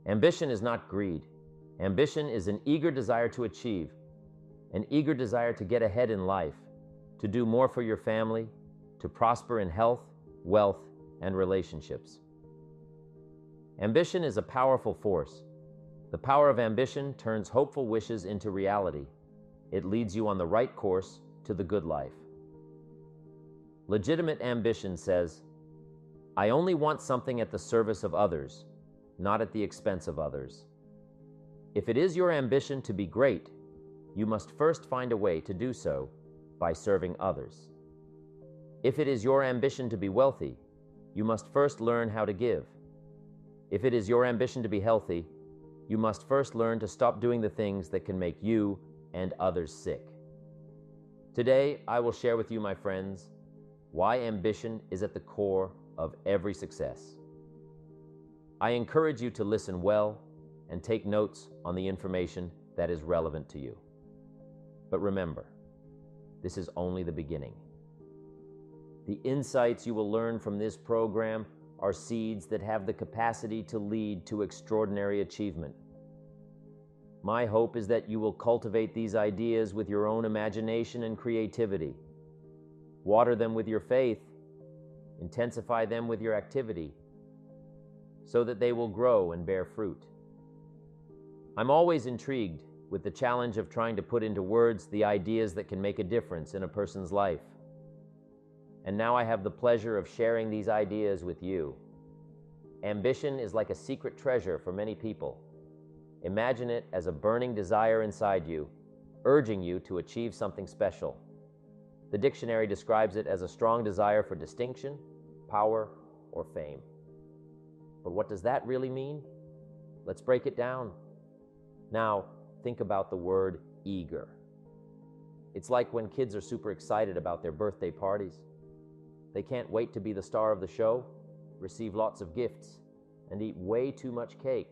Ambition is not greed. Ambition is an eager desire to achieve, an eager desire to get ahead in life, to do more for your family, to prosper in health, wealth, and relationships. Ambition is a powerful force. The power of ambition turns hopeful wishes into reality. It leads you on the right course to the good life. Legitimate ambition says, I only want something at the service of others, not at the expense of others. If it is your ambition to be great, you must first find a way to do so by serving others. If it is your ambition to be wealthy, you must first learn how to give. If it is your ambition to be healthy, you must first learn to stop doing the things that can make you and others sick. Today, I will share with you, my friends, why ambition is at the core of every success. I encourage you to listen well and take notes on the information that is relevant to you. But remember, this is only the beginning. The insights you will learn from this program are seeds that have the capacity to lead to extraordinary achievement. My hope is that you will cultivate these ideas with your own imagination and creativity. Water them with your faith, intensify them with your activity, so that they will grow and bear fruit. I'm always intrigued with the challenge of trying to put into words the ideas that can make a difference in a person's life. And now I have the pleasure of sharing these ideas with you. Ambition is like a secret treasure for many people. Imagine it as a burning desire inside you, urging you to achieve something special. The dictionary describes it as a strong desire for distinction, power, or fame. But what does that really mean? Let's break it down. Now, think about the word eager. It's like when kids are super excited about their birthday parties. They can't wait to be the star of the show, receive lots of gifts, and eat way too much cake.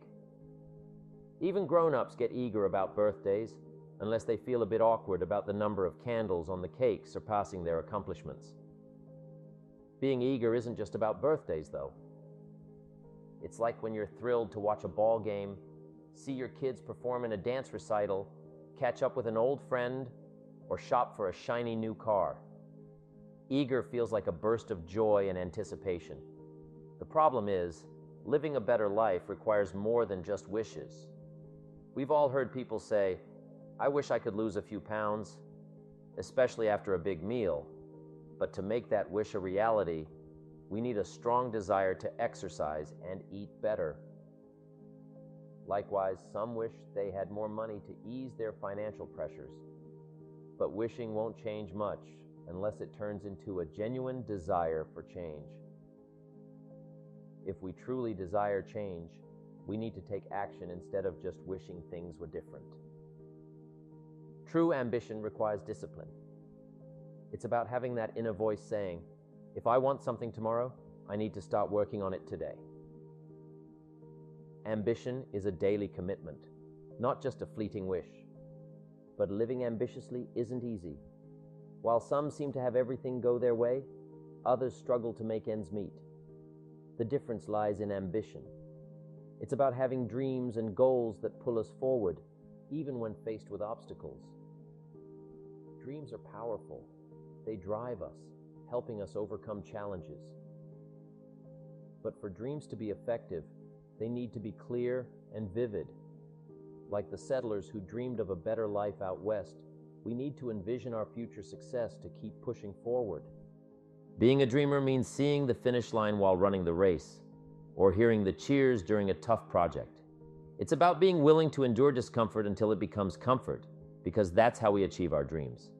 Even grown-ups get eager about birthdays, unless they feel a bit awkward about the number of candles on the cake surpassing their accomplishments. Being eager isn't just about birthdays, though. It's like when you're thrilled to watch a ball game, see your kids perform in a dance recital, catch up with an old friend, or shop for a shiny new car. Eager feels like a burst of joy and anticipation. The problem is, living a better life requires more than just wishes. We've all heard people say, I wish I could lose a few pounds, especially after a big meal. But to make that wish a reality, we need a strong desire to exercise and eat better. Likewise, some wish they had more money to ease their financial pressures. But wishing won't change much unless it turns into a genuine desire for change. If we truly desire change, we need to take action instead of just wishing things were different. True ambition requires discipline. It's about having that inner voice saying, if I want something tomorrow, I need to start working on it today. Ambition is a daily commitment, not just a fleeting wish. But living ambitiously isn't easy. While some seem to have everything go their way, others struggle to make ends meet. The difference lies in ambition. It's about having dreams and goals that pull us forward, even when faced with obstacles. Dreams are powerful. They drive us, helping us overcome challenges. But for dreams to be effective, they need to be clear and vivid. Like the settlers who dreamed of a better life out west, we need to envision our future success to keep pushing forward. Being a dreamer means seeing the finish line while running the race, or hearing the cheers during a tough project. It's about being willing to endure discomfort until it becomes comfort, because that's how we achieve our dreams.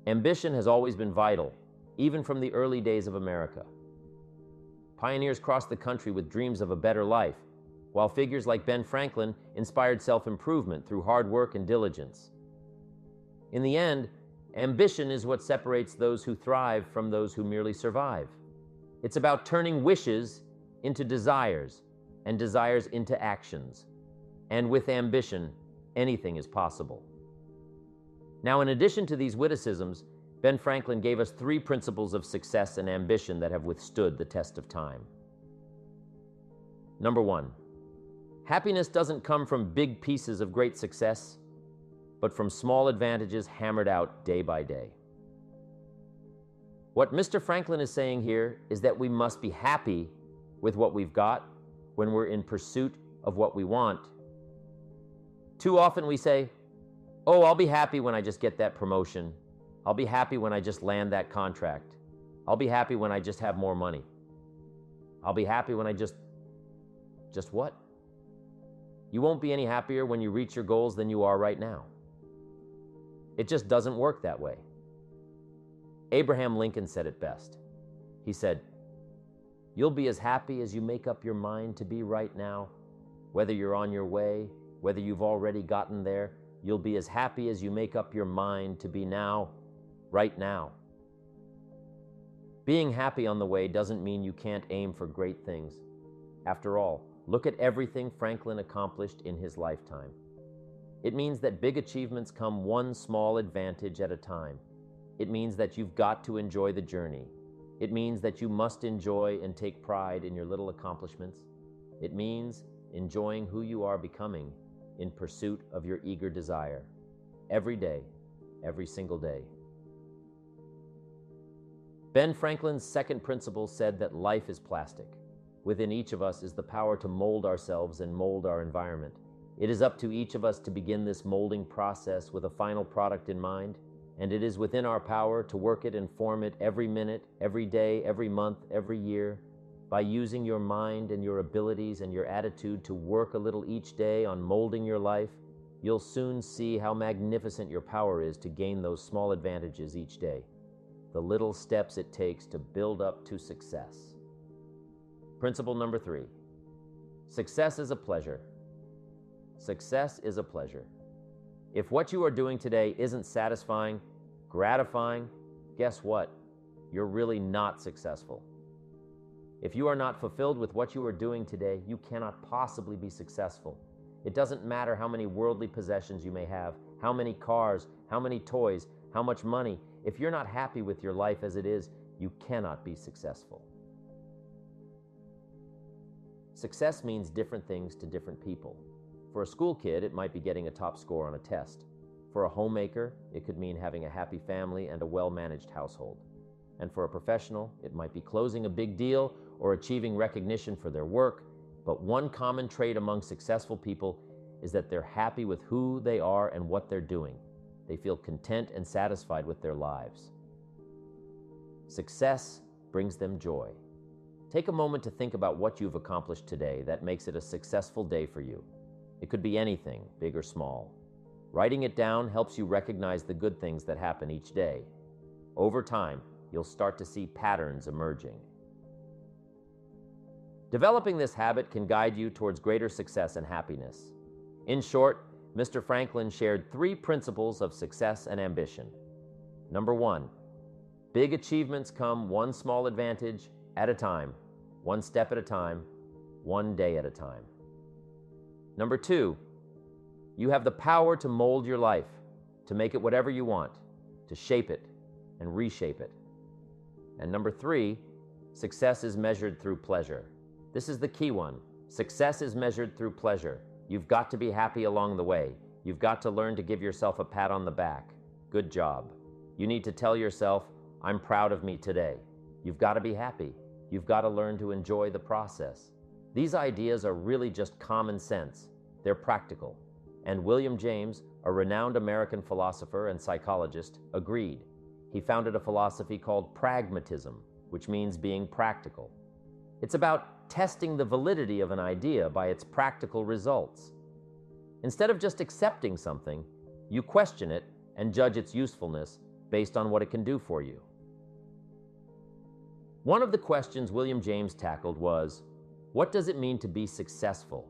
Ambition has always been vital, even from the early days of America. Pioneers crossed the country with dreams of a better life, while figures like Ben Franklin inspired self-improvement through hard work and diligence. In the end, ambition is what separates those who thrive from those who merely survive. It's about turning wishes into desires and desires into actions. And with ambition, anything is possible. Now, in addition to these witticisms, Ben Franklin gave us 3 principles of success and ambition that have withstood the test of time. Number 1, Happiness doesn't come from big pieces of great success, but from small advantages hammered out day by day. What Mr. Franklin is saying here is that we must be happy with what we've got when we're in pursuit of what we want. Too often we say, "Oh, I'll be happy when I just get that promotion. I'll be happy when I just land that contract. I'll be happy when I just have more money. I'll be happy when I just what?" You won't be any happier when you reach your goals than you are right now. It just doesn't work that way. Abraham Lincoln said it best. He said, "You'll be as happy as you make up your mind to be right now. Whether you're on your way, whether you've already gotten there, you'll be as happy as you make up your mind to be now, right now." Being happy on the way doesn't mean you can't aim for great things. After all, look at everything Franklin accomplished in his lifetime. It means that big achievements come one small advantage at a time. It means that you've got to enjoy the journey. It means that you must enjoy and take pride in your little accomplishments. It means enjoying who you are becoming in pursuit of your eager desire. Every day, every single day. Ben Franklin's second principle said that life is plastic. Within each of us is the power to mold ourselves and mold our environment. It is up to each of us to begin this molding process with a final product in mind, and it is within our power to work it and form it every minute, every day, every month, every year. By using your mind and your abilities and your attitude to work a little each day on molding your life, you'll soon see how magnificent your power is to gain those small advantages each day, the little steps it takes to build up to success. Principle number 3, success is a pleasure. Success is a pleasure. If what you are doing today isn't satisfying, gratifying, guess what? You're really not successful. If you are not fulfilled with what you are doing today, you cannot possibly be successful. It doesn't matter how many worldly possessions you may have, how many cars, how many toys, how much money. If you're not happy with your life as it is, you cannot be successful. Success means different things to different people. For a school kid, it might be getting a top score on a test. For a homemaker, it could mean having a happy family and a well-managed household. And for a professional, it might be closing a big deal or achieving recognition for their work. But one common trait among successful people is that they're happy with who they are and what they're doing. They feel content and satisfied with their lives. Success brings them joy. Take a moment to think about what you've accomplished today that makes it a successful day for you. It could be anything, big or small. Writing it down helps you recognize the good things that happen each day. Over time, you'll start to see patterns emerging. Developing this habit can guide you towards greater success and happiness. In short, Mr. Franklin shared 3 principles of success and ambition. Number 1, big achievements come one small advantage at a time, one step at a time, one day at a time. Number 2, you have the power to mold your life, to make it whatever you want, to shape it and reshape it. And number 3, success is measured through pleasure. This is the key one. Success is measured through pleasure. You've got to be happy along the way. You've got to learn to give yourself a pat on the back. Good job. You need to tell yourself, "I'm proud of me today." You've got to be happy. You've got to learn to enjoy the process. These ideas are really just common sense. They're practical. And William James, a renowned American philosopher and psychologist, agreed. He founded a philosophy called pragmatism, which means being practical. It's about testing the validity of an idea by its practical results. Instead of just accepting something, you question it and judge its usefulness based on what it can do for you. One of the questions William James tackled was, what does it mean to be successful?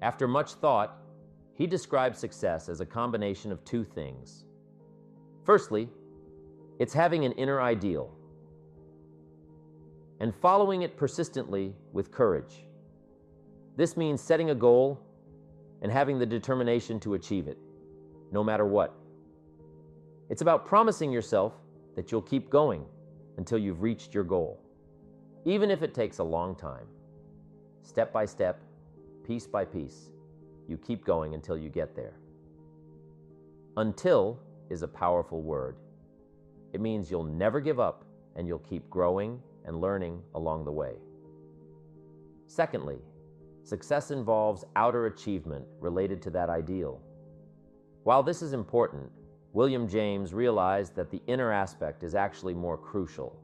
After much thought, he described success as a combination of 2 things. Firstly, it's having an inner ideal and following it persistently with courage. This means setting a goal and having the determination to achieve it, no matter what. It's about promising yourself that you'll keep going until you've reached your goal, even if it takes a long time. Step by step, piece by piece. You keep going until you get there. Until is a powerful word. It means you'll never give up and you'll keep growing and learning along the way. Secondly, success involves outer achievement related to that ideal. While this is important, William James realized that the inner aspect is actually more crucial.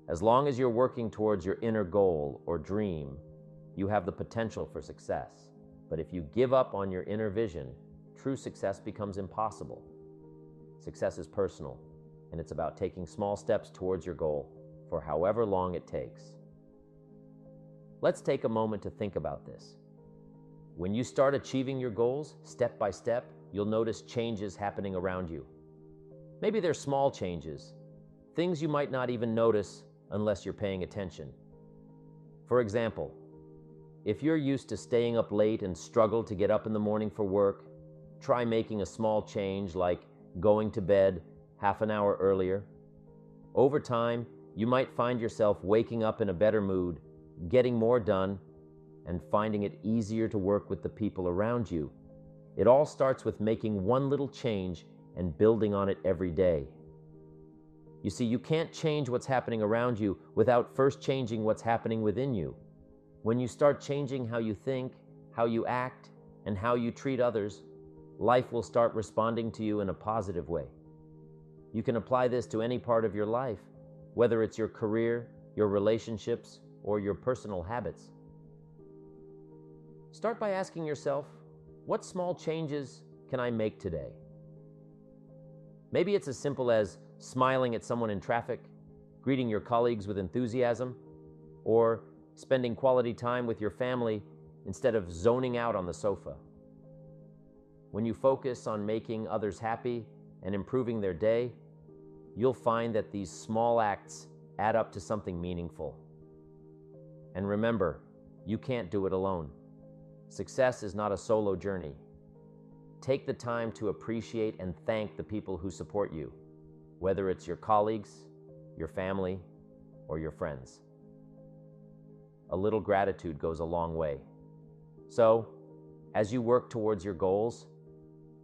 As long as you're working towards your inner goal or dream, you have the potential for success. But if you give up on your inner vision, true success becomes impossible. Success is personal, and it's about taking small steps towards your goal for however long it takes. Let's take a moment to think about this. When you start achieving your goals, step by step, you'll notice changes happening around you. Maybe they're small changes, things you might not even notice unless you're paying attention. For example, if you're used to staying up late and struggle to get up in the morning for work, try making a small change like going to bed half an hour earlier. Over time, you might find yourself waking up in a better mood, getting more done, and finding it easier to work with the people around you. It all starts with making one little change and building on it every day. You see, you can't change what's happening around you without first changing what's happening within you. When you start changing how you think, how you act, and how you treat others, life will start responding to you in a positive way. You can apply this to any part of your life, whether it's your career, your relationships, or your personal habits. Start by asking yourself, what small changes can I make today? Maybe it's as simple as smiling at someone in traffic, greeting your colleagues with enthusiasm, or spending quality time with your family instead of zoning out on the sofa. When you focus on making others happy and improving their day, you'll find that these small acts add up to something meaningful. And remember, you can't do it alone. Success is not a solo journey. Take the time to appreciate and thank the people who support you, whether it's your colleagues, your family, or your friends. A little gratitude goes a long way. So, as you work towards your goals,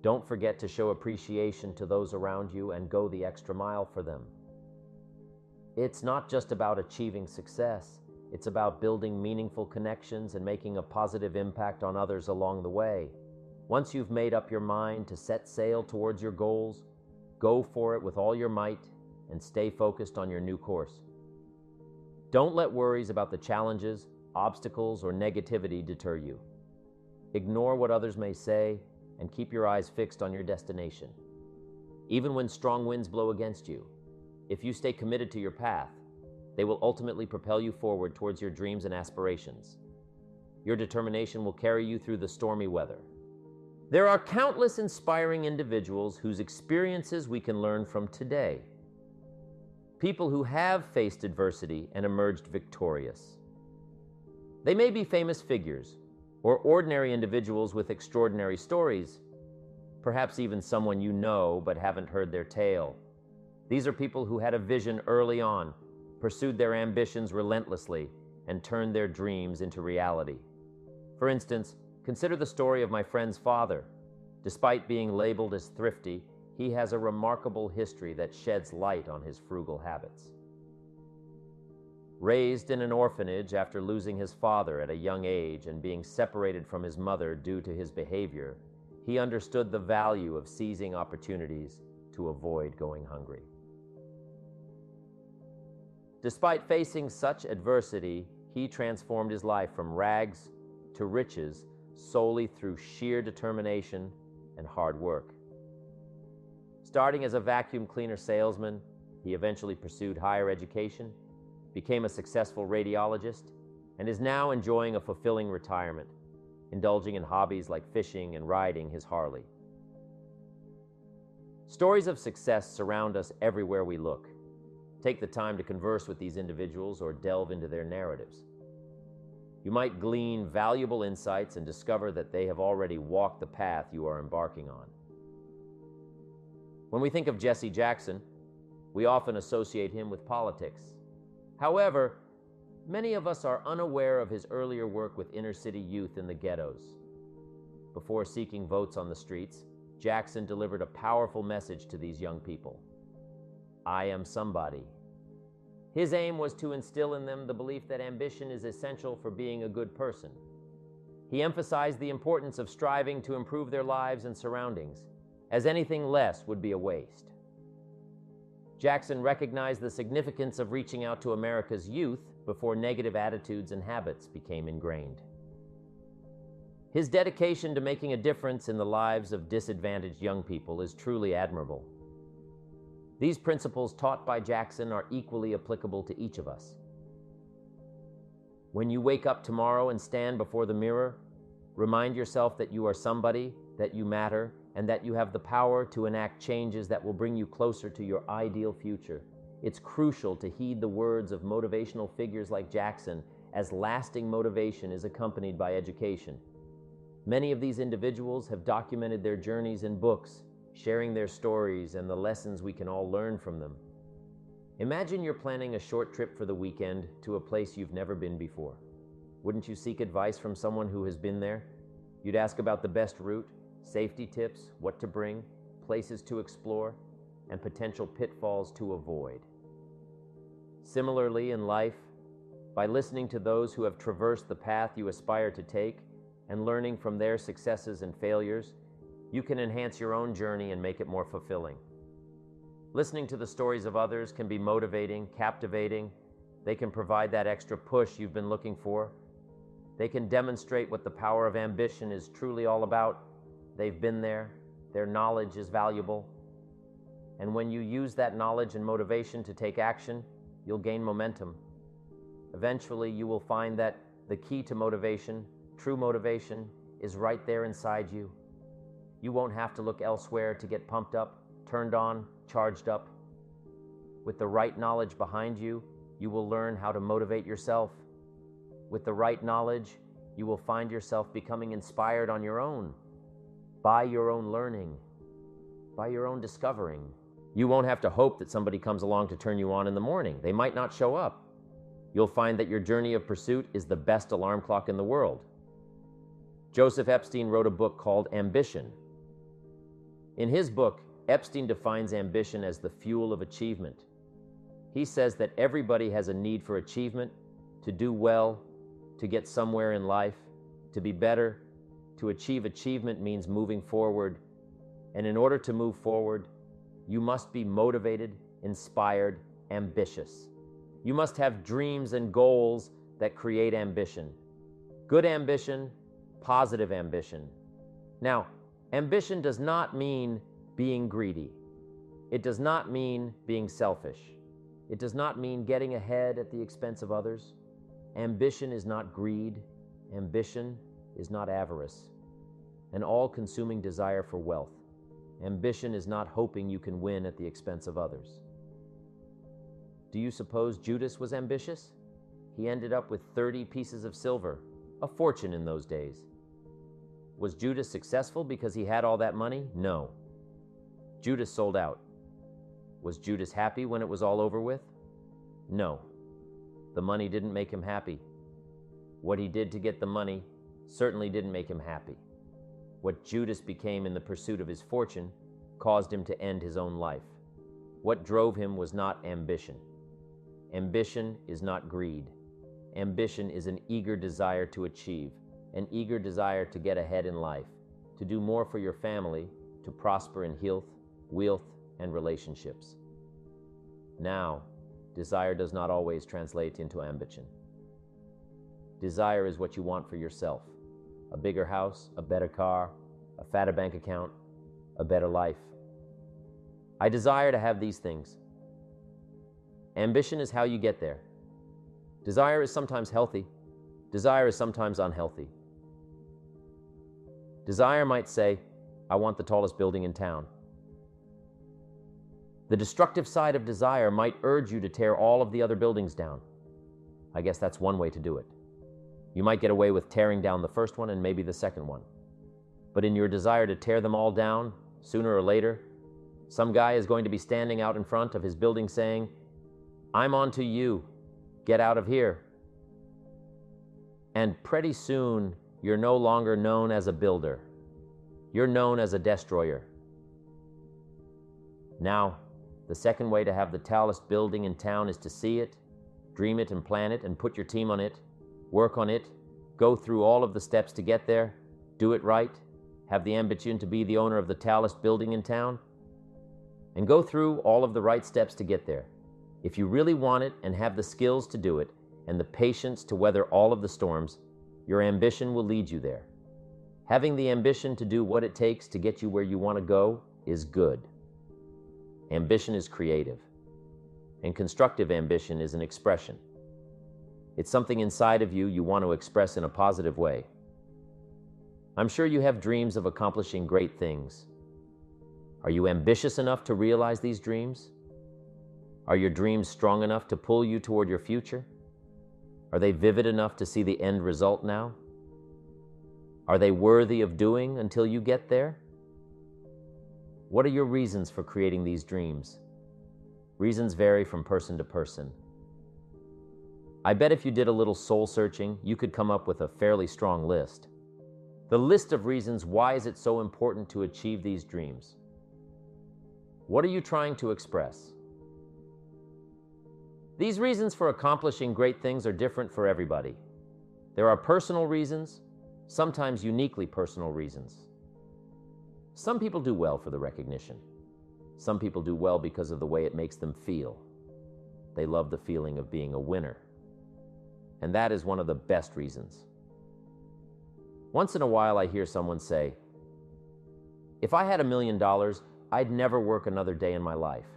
don't forget to show appreciation to those around you and go the extra mile for them. It's not just about achieving success. It's about building meaningful connections and making a positive impact on others along the way. Once you've made up your mind to set sail towards your goals, go for it with all your might and stay focused on your new course. Don't let worries about the challenges, obstacles, or negativity deter you. Ignore what others may say and keep your eyes fixed on your destination. Even when strong winds blow against you, if you stay committed to your path, they will ultimately propel you forward towards your dreams and aspirations. Your determination will carry you through the stormy weather. There are countless inspiring individuals whose experiences we can learn from today. People who have faced adversity and emerged victorious. They may be famous figures or ordinary individuals with extraordinary stories, perhaps even someone you know but haven't heard their tale. These are people who had a vision early on, pursued their ambitions relentlessly, and turned their dreams into reality. For instance, consider the story of my friend's father. Despite being labeled as thrifty, he has a remarkable history that sheds light on his frugal habits. Raised in an orphanage after losing his father at a young age and being separated from his mother due to his behavior, he understood the value of seizing opportunities to avoid going hungry. Despite facing such adversity, he transformed his life from rags to riches solely through sheer determination and hard work. Starting as a vacuum cleaner salesman, he eventually pursued higher education, became a successful radiologist, and is now enjoying a fulfilling retirement, indulging in hobbies like fishing and riding his Harley. Stories of success surround us everywhere we look. Take the time to converse with these individuals or delve into their narratives. You might glean valuable insights and discover that they have already walked the path you are embarking on. When we think of Jesse Jackson, we often associate him with politics. However, Many of us are unaware of his earlier work with inner-city youth in the ghettos. Before seeking votes on the streets, Jackson delivered a powerful message to these young people. I am somebody. His aim was to instill in them the belief that ambition is essential for being a good person. He emphasized the importance of striving to improve their lives and surroundings, as anything less would be a waste. Jackson recognized the significance of reaching out to America's youth before negative attitudes and habits became ingrained. His dedication to making a difference in the lives of disadvantaged young people is truly admirable. These principles taught by Jackson are equally applicable to each of us. When you wake up tomorrow and stand before the mirror, remind yourself that you are somebody, that you matter, and that you have the power to enact changes that will bring you closer to your ideal future. It's crucial to heed the words of motivational figures like Jackson, as lasting motivation is accompanied by education. Many of these individuals have documented their journeys in books, sharing their stories and the lessons we can all learn from them. Imagine you're planning a short trip for the weekend to a place you've never been before. Wouldn't you seek advice from someone who has been there? You'd ask about the best route, safety tips, what to bring, places to explore, and potential pitfalls to avoid. Similarly, in life, by listening to those who have traversed the path you aspire to take and learning from their successes and failures, you can enhance your own journey and make it more fulfilling. Listening to the stories of others can be motivating, captivating. They can provide that extra push you've been looking for. They can demonstrate what the power of ambition is truly all about. They've been there. Their knowledge is valuable. And when you use that knowledge and motivation to take action, you'll gain momentum. Eventually, you will find that the key to motivation, true motivation, is right there inside you. You won't have to look elsewhere to get pumped up, turned on, charged up. With the right knowledge behind you, you will learn how to motivate yourself. With the right knowledge, you will find yourself becoming inspired on your own, by your own learning, by your own discovering. You won't have to hope that somebody comes along to turn you on in the morning. They might not show up. You'll find that your journey of pursuit is the best alarm clock in the world. Joseph Epstein wrote a book called Ambition. In his book, Epstein defines ambition as the fuel of achievement. He says that everybody has a need for achievement, to do well, to get somewhere in life, to be better. To achieve achievement means moving forward. And in order to move forward, you must be motivated, inspired, ambitious. You must have dreams and goals that create ambition. Good ambition, positive ambition. Now, ambition does not mean being greedy. It does not mean being selfish. It does not mean getting ahead at the expense of others. Ambition is not greed. Ambition is not avarice, an all-consuming desire for wealth. Ambition is not hoping you can win at the expense of others. Do you suppose Judas was ambitious? He ended up with 30 pieces of silver, a fortune in those days. Was Judas successful because he had all that money? No. Judas sold out. Was Judas happy when it was all over with? No. The money didn't make him happy. What he did to get the money certainly didn't make him happy. What Judas became in the pursuit of his fortune caused him to end his own life. What drove him was not ambition. Ambition is not greed. Ambition is an eager desire to achieve, an eager desire to get ahead in life, to do more for your family, to prosper in health, wealth, and relationships. Now, desire does not always translate into ambition. Desire is what you want for yourself. A bigger house, a better car, a fatter bank account, a better life. I desire to have these things. Ambition is how you get there. Desire is sometimes healthy. Desire is sometimes unhealthy. Desire might say, I want the tallest building in town. The destructive side of desire might urge you to tear all of the other buildings down. I guess that's one way to do it. You might get away with tearing down the first one and maybe the second one. But in your desire to tear them all down, sooner or later, some guy is going to be standing out in front of his building saying, I'm on to you. Get out of here. And pretty soon, you're no longer known as a builder. You're known as a destroyer. Now, the second way to have the tallest building in town is to see it, dream it and plan it and put your team on it, work on it, go through all of the steps to get there, do it right, have the ambition to be the owner of the tallest building in town, and go through all of the right steps to get there. If you really want it and have the skills to do it and the patience to weather all of the storms, your ambition will lead you there. Having the ambition to do what it takes to get you where you want to go is good. Ambition is creative, and constructive ambition is an expression. It's something inside of you want to express in a positive way. I'm sure you have dreams of accomplishing great things. Are you ambitious enough to realize these dreams? Are your dreams strong enough to pull you toward your future? Are they vivid enough to see the end result now? Are they worthy of doing until you get there? What are your reasons for creating these dreams? Reasons vary from person to person. I bet if you did a little soul searching, you could come up with a fairly strong list. The list of reasons why is it so important to achieve these dreams. What are you trying to express? These reasons for accomplishing great things are different for everybody. There are personal reasons, sometimes uniquely personal reasons. Some people do well for the recognition. Some people do well because of the way it makes them feel. They love the feeling of being a winner. And that is one of the best reasons. Once in a while, I hear someone say, "If I had $1 million, I'd never work another day in my life."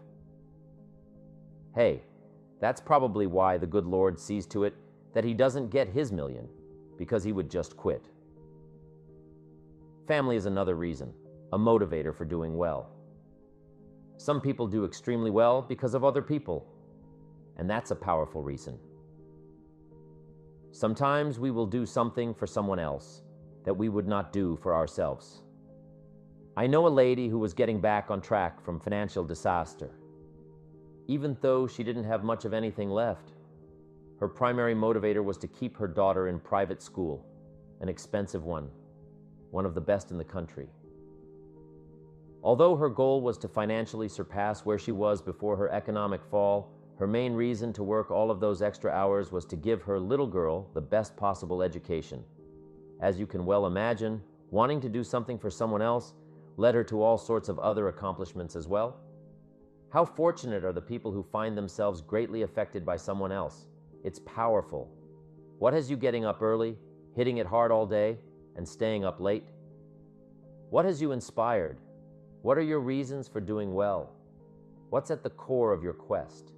Hey, that's probably why the good Lord sees to it that he doesn't get his million, because he would just quit. Family is another reason, a motivator for doing well. Some people do extremely well because of other people, and that's a powerful reason. Sometimes we will do something for someone else that we would not do for ourselves. I know a lady who was getting back on track from financial disaster. Even though she didn't have much of anything left, her primary motivator was to keep her daughter in private school, an expensive one of the best in the country. Although her goal was to financially surpass where she was before her economic fall, her main reason to work all of those extra hours was to give her little girl the best possible education. As you can well imagine, wanting to do something for someone else led her to all sorts of other accomplishments as well. How fortunate are the people who find themselves greatly affected by someone else? It's powerful. What has you getting up early, hitting it hard all day, and staying up late? What has you inspired? What are your reasons for doing well? What's at the core of your quest?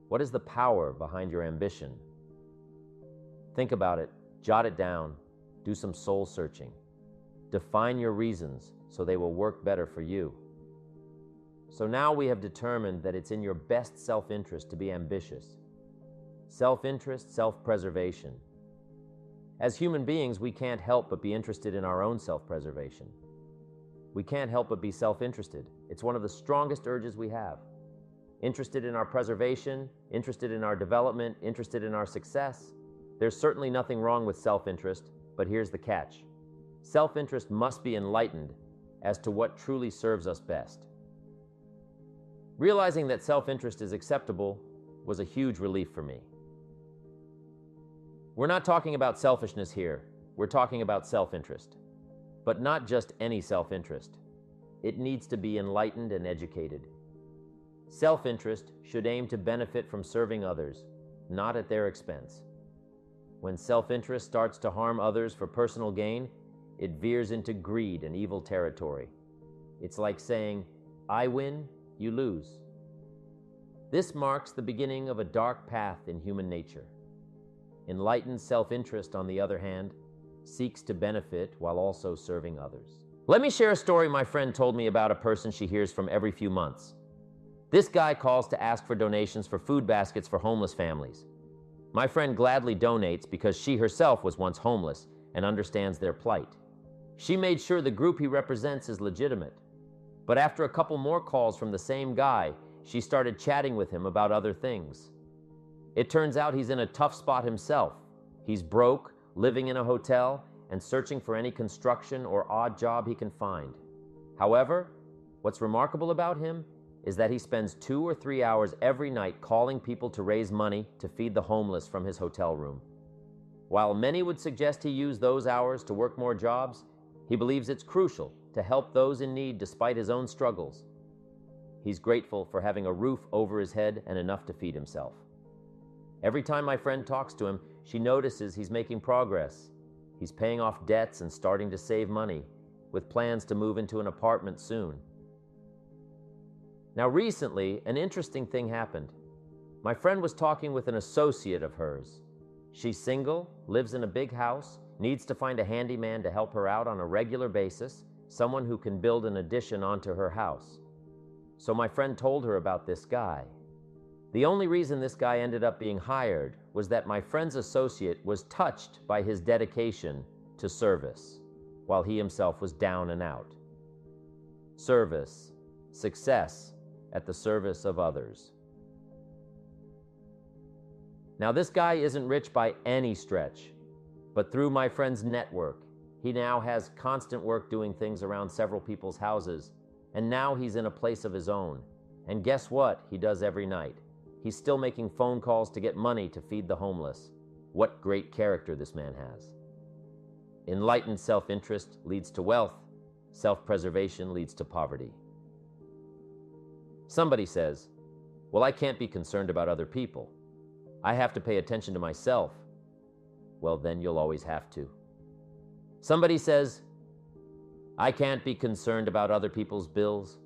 What is the power behind your ambition? Think about it, jot it down, do some soul searching. Define your reasons so they will work better for you. So now we have determined that it's in your best self-interest to be ambitious. Self-interest, self-preservation. As human beings, we can't help but be interested in our own self-preservation. We can't help but be self-interested. It's one of the strongest urges we have. Interested in our preservation, interested in our development, interested in our success. There's certainly nothing wrong with self-interest, but here's the catch. Self-interest must be enlightened as to what truly serves us best. Realizing that self-interest is acceptable was a huge relief for me. We're not talking about selfishness here. We're talking about self-interest. But not just any self-interest. It needs to be enlightened and educated. Self-interest should aim to benefit from serving others, not at their expense. When self-interest starts to harm others for personal gain, it veers into greed and evil territory. It's like saying, "I win, you lose." This marks the beginning of a dark path in human nature. Enlightened self-interest, on the other hand, seeks to benefit while also serving others. Let me share a story my friend told me about a person she hears from every few months. This guy calls to ask for donations for food baskets for homeless families. My friend gladly donates because she herself was once homeless and understands their plight. She made sure the group he represents is legitimate. But after a couple more calls from the same guy, she started chatting with him about other things. It turns out he's in a tough spot himself. He's broke, living in a hotel, and searching for any construction or odd job he can find. However, what's remarkable about him is that he spends 2 or 3 hours every night calling people to raise money to feed the homeless from his hotel room. While many would suggest he use those hours to work more jobs, he believes it's crucial to help those in need despite his own struggles. He's grateful for having a roof over his head and enough to feed himself. Every time my friend talks to him, she notices he's making progress. He's paying off debts and starting to save money, with plans to move into an apartment soon. Now recently, an interesting thing happened. My friend was talking with an associate of hers. She's single, lives in a big house, needs to find a handyman to help her out on a regular basis, someone who can build an addition onto her house. So my friend told her about this guy. The only reason this guy ended up being hired was that my friend's associate was touched by his dedication to service, while he himself was down and out. Service, success at the service of others. Now, this guy isn't rich by any stretch, but through my friend's network, he now has constant work doing things around several people's houses, and now he's in a place of his own. And guess what he does every night? He's still making phone calls to get money to feed the homeless. What great character this man has. Enlightened self-interest leads to wealth. Self-preservation leads to poverty. Somebody says, well, I can't be concerned about other people. I have to pay attention to myself. Well, then you'll always have to. Somebody says, I can't be concerned about other people's bills.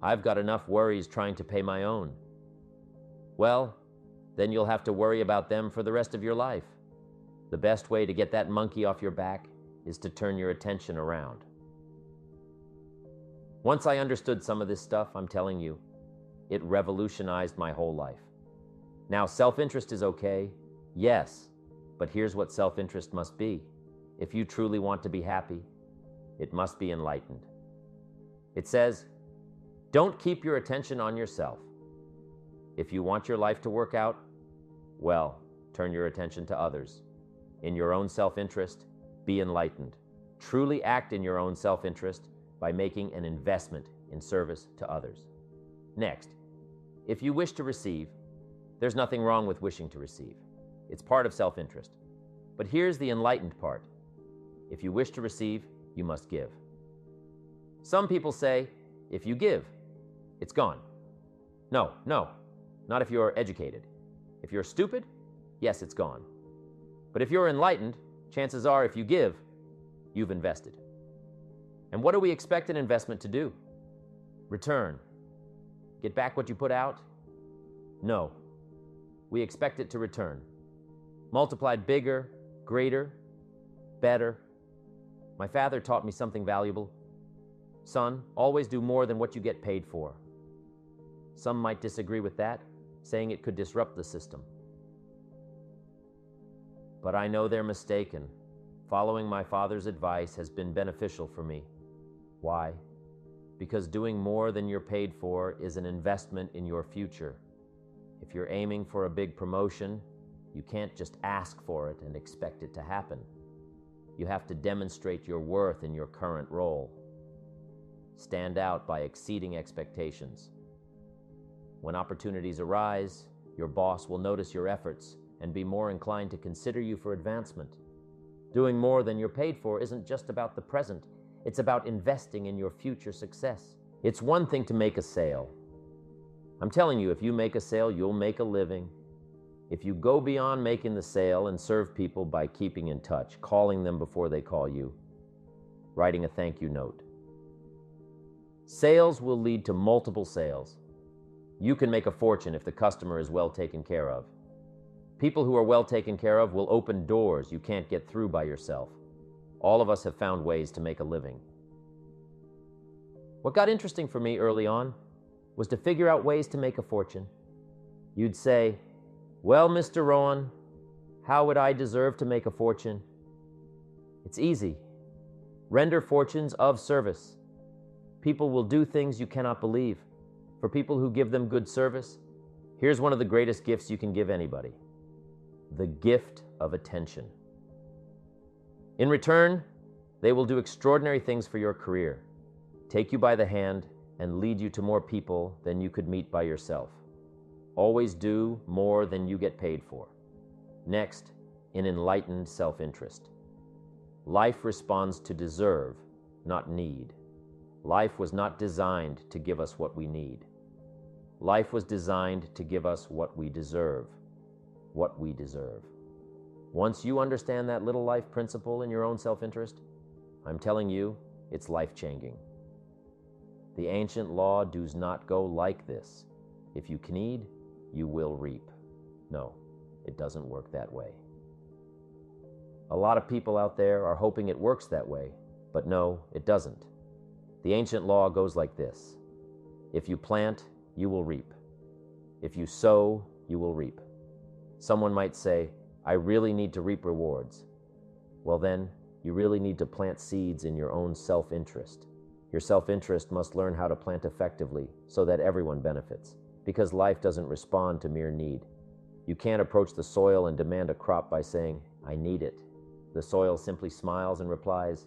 I've got enough worries trying to pay my own. Well, then you'll have to worry about them for the rest of your life. The best way to get that monkey off your back is to turn your attention around. Once I understood some of this stuff, I'm telling you, it revolutionized my whole life. Now, self-interest is okay, yes, but here's what self-interest must be. If you truly want to be happy, it must be enlightened. It says, don't keep your attention on yourself. If you want your life to work out, well, turn your attention to others. In your own self-interest, be enlightened. Truly act in your own self-interest by making an investment in service to others. Next, if you wish to receive, there's nothing wrong with wishing to receive. It's part of self-interest. But here's the enlightened part. If you wish to receive, you must give. Some people say, if you give, it's gone. No, not if you're educated. If you're stupid, yes, it's gone. But if you're enlightened, chances are if you give, you've invested. And what do we expect an investment to do? Return. Get back what you put out? No. We expect it to return. Multiplied bigger, greater, better. My father taught me something valuable. Son, always do more than what you get paid for. Some might disagree with that, saying it could disrupt the system. But I know they're mistaken. Following my father's advice has been beneficial for me. Why? Because doing more than you're paid for is an investment in your future. If you're aiming for a big promotion, you can't just ask for it and expect it to happen. You have to demonstrate your worth in your current role. Stand out by exceeding expectations. When opportunities arise, your boss will notice your efforts and be more inclined to consider you for advancement. Doing more than you're paid for isn't just about the present. It's about investing in your future success. It's one thing to make a sale. I'm telling you, if you make a sale, you'll make a living. If you go beyond making the sale and serve people by keeping in touch, calling them before they call you, writing a thank you note. Sales will lead to multiple sales. You can make a fortune if the customer is well taken care of. People who are well taken care of will open doors you can't get through by yourself. All of us have found ways to make a living. What got interesting for me early on was to figure out ways to make a fortune. You'd say, well, Mr. Rohn, how would I deserve to make a fortune? It's easy. Render fortunes of service. People will do things you cannot believe. For people who give them good service, here's one of the greatest gifts you can give anybody. The gift of attention. In return, they will do extraordinary things for your career, take you by the hand, and lead you to more people than you could meet by yourself. Always do more than you get paid for. Next, in enlightened self-interest. Life responds to deserve, not need. Life was not designed to give us what we need. Life was designed to give us what we deserve. What we deserve. Once you understand that little life principle in your own self-interest, I'm telling you, it's life-changing. The ancient law does not go like this. If you knead, you will reap. No, it doesn't work that way. A lot of people out there are hoping it works that way, but no, it doesn't. The ancient law goes like this. If you plant, you will reap. If you sow, you will reap. Someone might say, I really need to reap rewards. Well then, you really need to plant seeds in your own self-interest. Your self-interest must learn how to plant effectively so that everyone benefits, because life doesn't respond to mere need. You can't approach the soil and demand a crop by saying, I need it. The soil simply smiles and replies,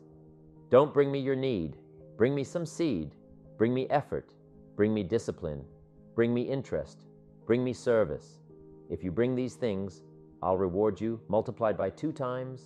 don't bring me your need. Bring me some seed. Bring me effort. Bring me discipline. Bring me interest. Bring me service. If you bring these things, I'll reward you multiplied by 2 times.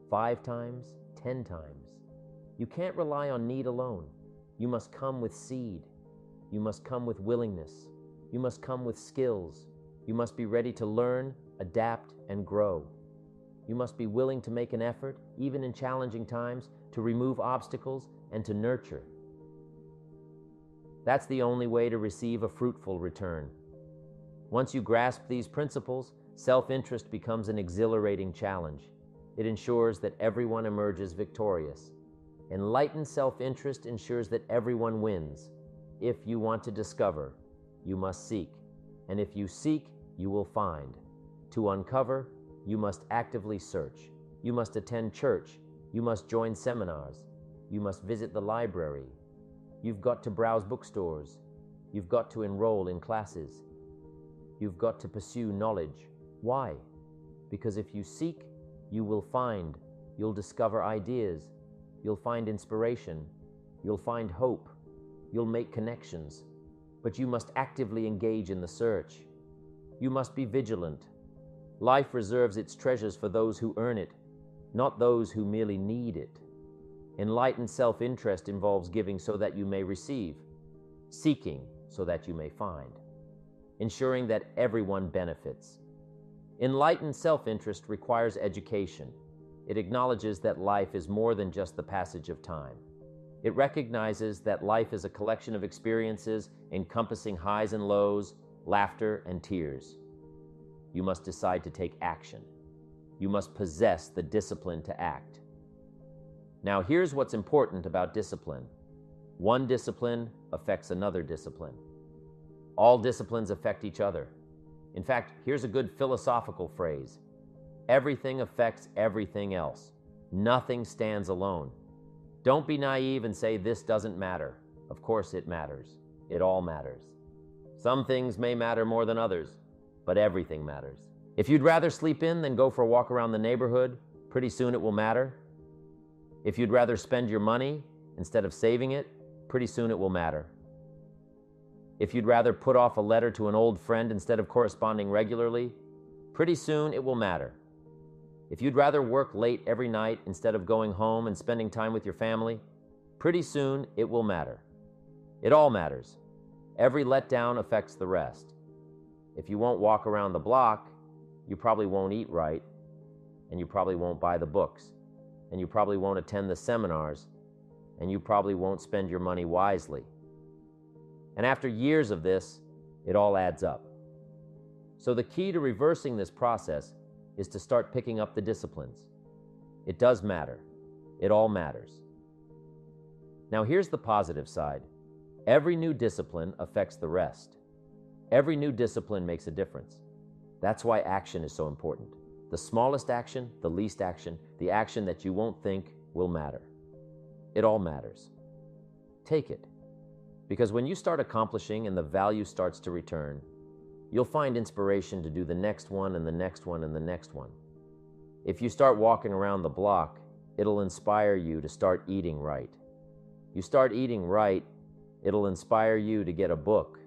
5 times, 10 times. You can't rely on need alone. You must come with seed. You must come with willingness. You must come with skills. You must be ready to learn, adapt, and grow. You must be willing to make an effort, even in challenging times, to remove obstacles and to nurture. That's the only way to receive a fruitful return. Once you grasp these principles, self-interest becomes an exhilarating challenge. It ensures that everyone emerges victorious. Enlightened self-interest ensures that everyone wins. If you want to discover, you must seek. And if you seek, you will find. To uncover, you must actively search. You must attend church. You must join seminars. You must visit the library. You've got to browse bookstores. You've got to enroll in classes. You've got to pursue knowledge. Why? Because if you seek, you will find. You'll discover ideas. You'll find inspiration. You'll find hope. You'll make connections. But you must actively engage in the search. You must be vigilant. Life reserves its treasures for those who earn it, not those who merely need it. Enlightened self-interest involves giving so that you may receive, seeking so that you may find, ensuring that everyone benefits. Enlightened self-interest requires education. It acknowledges that life is more than just the passage of time. It recognizes that life is a collection of experiences encompassing highs and lows, laughter and tears. You must decide to take action. You must possess the discipline to act. Now, here's what's important about discipline. One discipline affects another discipline. All disciplines affect each other. In fact, here's a good philosophical phrase. Everything affects everything else. Nothing stands alone. Don't be naive and say this doesn't matter. Of course it matters. It all matters. Some things may matter more than others, but everything matters. If you'd rather sleep in than go for a walk around the neighborhood, pretty soon it will matter. If you'd rather spend your money instead of saving it, pretty soon it will matter. If you'd rather put off a letter to an old friend instead of corresponding regularly, pretty soon it will matter. If you'd rather work late every night instead of going home and spending time with your family, pretty soon it will matter. It all matters. Every letdown affects the rest. If you won't walk around the block, you probably won't eat right, and you probably won't buy the books, and you probably won't attend the seminars, and you probably won't spend your money wisely. And after years of this, it all adds up. So the key to reversing this process is to start picking up the disciplines. It does matter. It all matters. Now here's the positive side. Every new discipline affects the rest. Every new discipline makes a difference. That's why action is so important. The smallest action, the least action, the action that you won't think will matter. It all matters. Take it. Because when you start accomplishing and the value starts to return, you'll find inspiration to do the next one and the next one and the next one. If you start walking around the block, it'll inspire you to start eating right. You start eating right, it'll inspire you to get a book.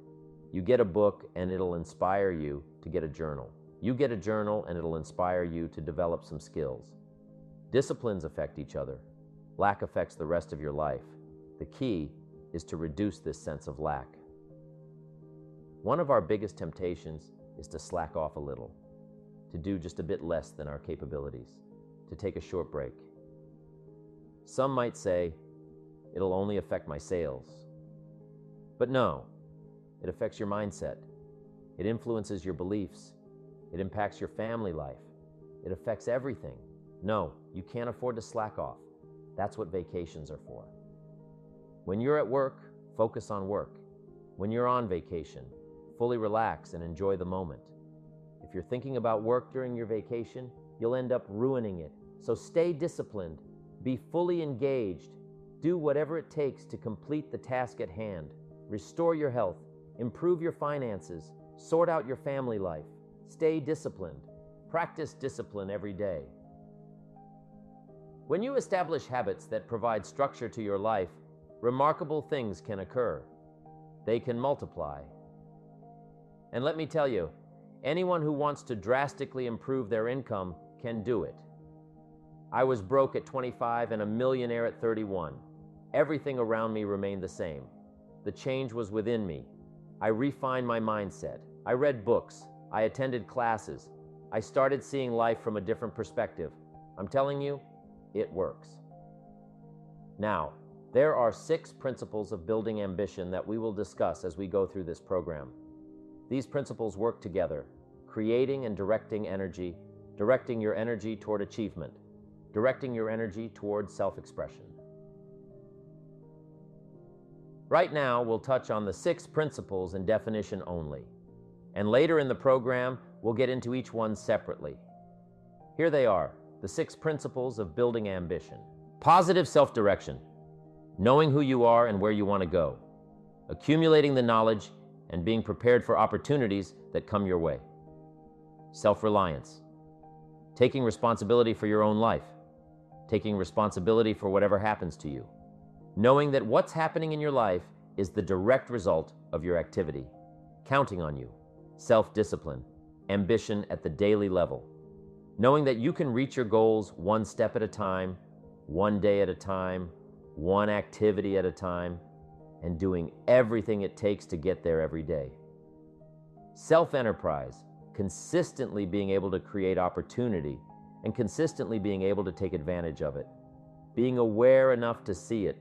You get a book and it'll inspire you to get a journal. You get a journal and it'll inspire you to develop some skills. Disciplines affect each other. Lack affects the rest of your life. The key is to reduce this sense of lack. One of our biggest temptations is to slack off a little, to do just a bit less than our capabilities, to take a short break. Some might say, it'll only affect my sales. But no, it affects your mindset. It influences your beliefs. It impacts your family life. It affects everything. No, you can't afford to slack off. That's what vacations are for. When you're at work, focus on work. When you're on vacation, fully relax and enjoy the moment. If you're thinking about work during your vacation, you'll end up ruining it. So stay disciplined, be fully engaged, do whatever it takes to complete the task at hand, restore your health, improve your finances, sort out your family life. Stay disciplined. Practice discipline every day. When you establish habits that provide structure to your life, remarkable things can occur. They can multiply. And let me tell you, anyone who wants to drastically improve their income can do it. I was broke at 25 and a millionaire at 31. Everything around me remained the same. The change was within me. I refined my mindset. I read books. I attended classes. I started seeing life from a different perspective. I'm telling you, it works. Now, there are 6 principles of building ambition that we will discuss as we go through this program. These principles work together, creating and directing energy, directing your energy toward achievement, directing your energy toward self-expression. Right now, we'll touch on the 6 principles in definition only, and later in the program, we'll get into each one separately. Here they are, the 6 principles of building ambition. Positive self-direction, knowing who you are and where you want to go, accumulating the knowledge and being prepared for opportunities that come your way. Self-reliance, taking responsibility for your own life, taking responsibility for whatever happens to you, knowing that what's happening in your life is the direct result of your activity, counting on you, self-discipline, ambition at the daily level, knowing that you can reach your goals one step at a time, one day at a time, one activity at a time, and doing everything it takes to get there every day. Self-enterprise, consistently being able to create opportunity and consistently being able to take advantage of it, being aware enough to see it,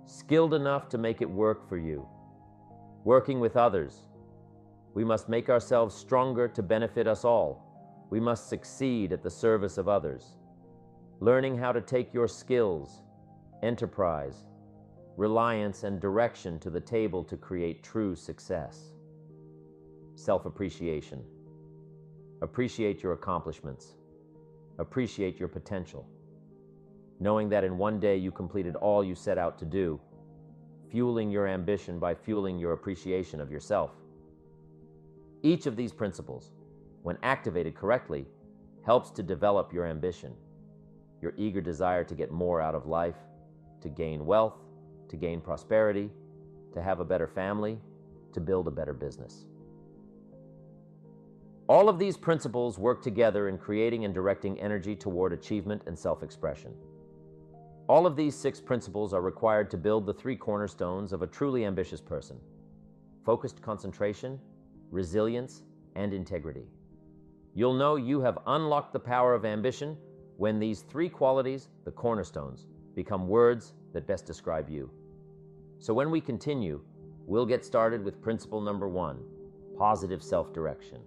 skilled enough to make it work for you, working with others. We must make ourselves stronger to benefit us all. We must succeed at the service of others. Learning how to take your skills, enterprise, reliance, and direction to the table to create true success. Self-appreciation. Appreciate your accomplishments. Appreciate your potential. Knowing that in one day you completed all you set out to do, fueling your ambition by fueling your appreciation of yourself. Each of these principles, when activated correctly, helps to develop your ambition, your eager desire to get more out of life, to gain wealth, to gain prosperity, to have a better family, to build a better business. All of these principles work together in creating and directing energy toward achievement and self-expression. All of these 6 principles are required to build the 3 cornerstones of a truly ambitious person: focused concentration, resilience, and integrity. You'll know you have unlocked the power of ambition when these 3 qualities, the cornerstones, become words that best describe you. So when we continue, we'll get started with principle number 1, positive self-direction.